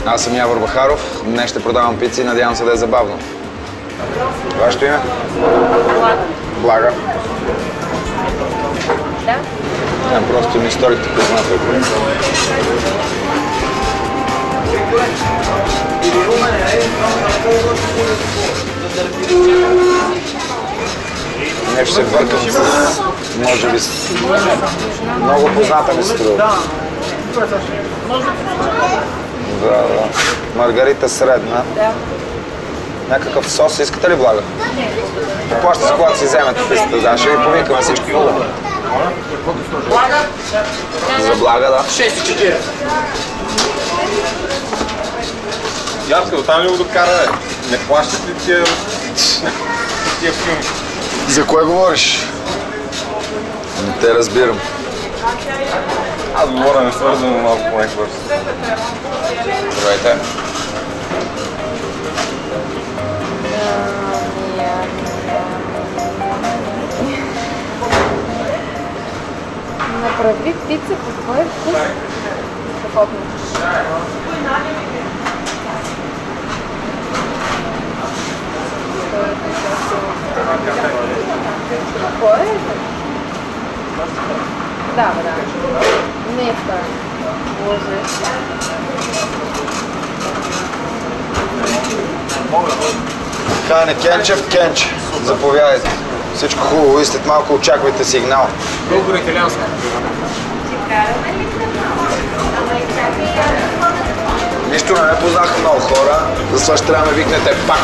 Аз съм Явор Бахаров. Днес ще продавам пици и надявам се да е забавно. Вашето име? Блага. Блага. Да? Не, просто ми сторихте позната. Не ще се бъркам с... може би... Много позната ми се струва. Да. Маргарита средна. Да. Някакъв сос искате ли, Блага? Не. Плаща се, когато си вземете пицата, да. Ще ви повикаме всички. За Блага, да. 6,4. Ярска, оттам ли го докара, бе? Не плащат ли тия филми? За кое говориш? Не те разбирам. Аз говоря несвързано малко по някакъв. Здравейте. Направи пица по твой вкус. Страхотно. Какво е? Да. Не е втора. Боже. Хане Кенчев, Кенч. Заповядайте. Всичко хубаво и след малко очаквайте сигнал. Българ италиански. Нищо не ме познаха много хора, затова ще трябва да ме викнете пак.